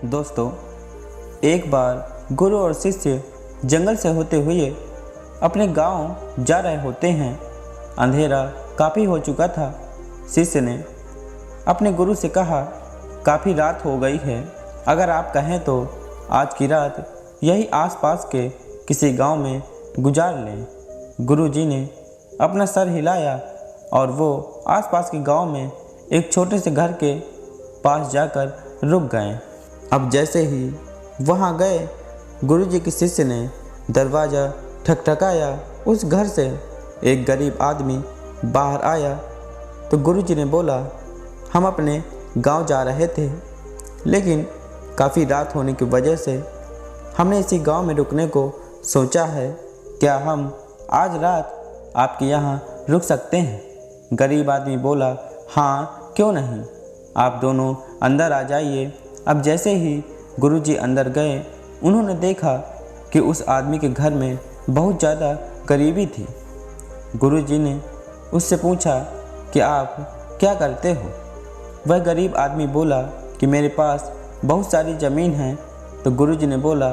दोस्तों, एक बार गुरु और शिष्य जंगल से होते हुए अपने गांव जा रहे होते हैं। अंधेरा काफ़ी हो चुका था। शिष्य ने अपने गुरु से कहा, काफ़ी रात हो गई है, अगर आप कहें तो आज की रात यही आसपास के किसी गांव में गुजार लें। गुरु जी ने अपना सर हिलाया और वो आसपास के गांव में एक छोटे से घर के पास जाकर रुक गए। अब जैसे ही वहां गए, गुरु जी के शिष्य ने दरवाज़ा ठकठकाया। उस घर से एक गरीब आदमी बाहर आया तो गुरु जी ने बोला, हम अपने गांव जा रहे थे, लेकिन काफ़ी रात होने की वजह से हमने इसी गांव में रुकने को सोचा है। क्या हम आज रात आपके यहाँ रुक सकते हैं? गरीब आदमी बोला, हाँ क्यों नहीं, आप दोनों अंदर आ जाइए। अब जैसे ही गुरुजी अंदर गए, उन्होंने देखा कि उस आदमी के घर में बहुत ज़्यादा गरीबी थी। गुरुजी ने उससे पूछा कि आप क्या करते हो? वह गरीब आदमी बोला कि मेरे पास बहुत सारी ज़मीन है। तो गुरुजी ने बोला,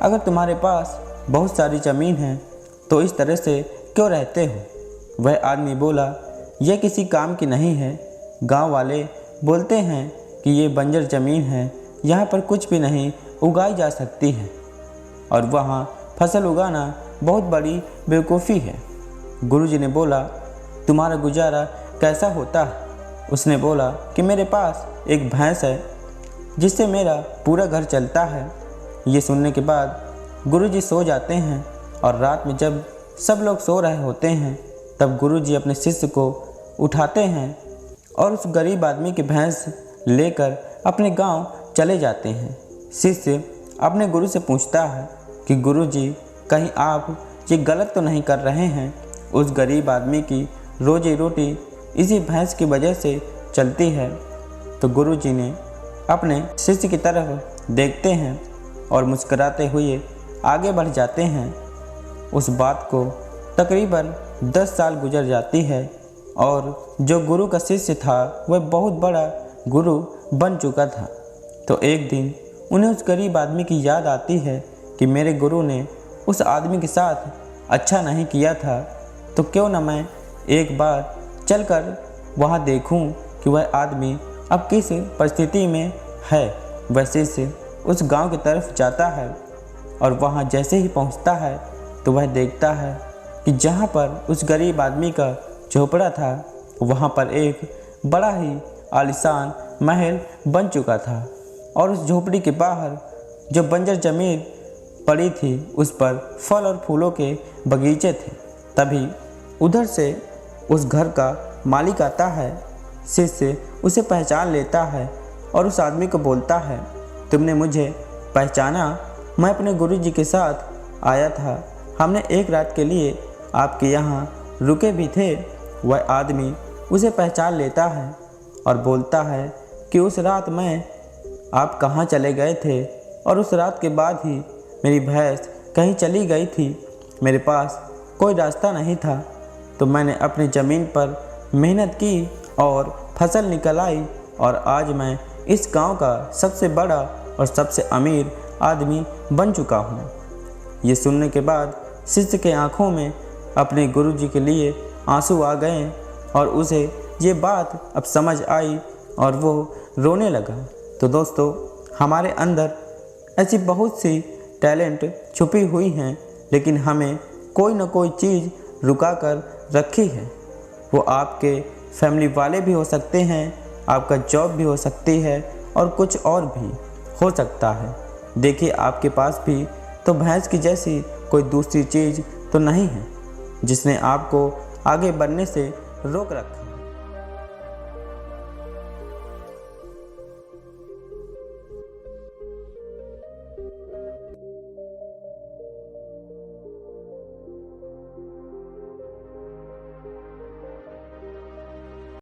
अगर तुम्हारे पास बहुत सारी ज़मीन है तो इस तरह से क्यों रहते हो? वह आदमी बोला, यह किसी काम की नहीं है। गांव वाले बोलते हैं कि ये बंजर ज़मीन है, यहाँ पर कुछ भी नहीं उगाई जा सकती है और वहाँ फसल उगाना बहुत बड़ी बेवकूफ़ी है। गुरुजी ने बोला, तुम्हारा गुजारा कैसा होता है? उसने बोला कि मेरे पास एक भैंस है जिससे मेरा पूरा घर चलता है। ये सुनने के बाद गुरुजी सो जाते हैं और रात में जब सब लोग सो रहे होते हैं, तब गुरुजी अपने शिष्य को उठाते हैं और उस गरीब आदमी की भैंस लेकर अपने गांव चले जाते हैं। शिष्य अपने गुरु से पूछता है कि गुरुजी, कहीं आप ये गलत तो नहीं कर रहे हैं? उस गरीब आदमी की रोजी रोटी इसी भैंस की वजह से चलती है। तो गुरुजी ने अपने शिष्य की तरफ देखते हैं और मुस्कुराते हुए आगे बढ़ जाते हैं। उस बात को तकरीबन 10 साल गुजर जाती है और जो गुरु का शिष्य था वह बहुत बड़ा गुरु बन चुका था। तो एक दिन उन्हें उस गरीब आदमी की याद आती है कि मेरे गुरु ने उस आदमी के साथ अच्छा नहीं किया था, तो क्यों न मैं एक बार चलकर वहाँ देखूं कि वह आदमी अब किस परिस्थिति में है। वह शिष्य उस गांव की तरफ जाता है और वहाँ जैसे ही पहुँचता है तो वह देखता है कि जहाँ पर उस गरीब आदमी का झोपड़ा था, वहाँ पर एक बड़ा ही आलीशान महल बन चुका था और उस झोपड़ी के बाहर जो बंजर ज़मीन पड़ी थी, उस पर फल और फूलों के बगीचे थे। तभी उधर से उस घर का मालिक आता है। शिष्य उसे पहचान लेता है और उस आदमी को बोलता है, तुमने मुझे पहचाना? मैं अपने गुरुजी के साथ आया था, हमने एक रात के लिए आपके यहाँ रुके भी थे। वह आदमी उसे पहचान लेता है और बोलता है कि उस रात आप कहाँ चले गए थे और उस रात के बाद ही मेरी भैंस कहीं चली गई थी। मेरे पास कोई रास्ता नहीं था, तो मैंने अपनी ज़मीन पर मेहनत की और फसल निकल आई और आज मैं इस गांव का सबसे बड़ा और सबसे अमीर आदमी बन चुका हूँ। ये सुनने के बाद शिष्य के आँखों में अपने गुरुजी के लिए आंसू आ गए और उसे ये बात अब समझ आई और वो रोने लगा। तो दोस्तों, हमारे अंदर ऐसी बहुत सी टैलेंट छुपी हुई हैं, लेकिन हमें कोई ना कोई चीज़ रुका कर रखी है। वो आपके फैमिली वाले भी हो सकते हैं, आपका जॉब भी हो सकती है और कुछ और भी हो सकता है। देखिए, आपके पास भी तो भैंस की जैसी कोई दूसरी चीज़ तो नहीं है जिसने आपको आगे बढ़ने से रोक रखा।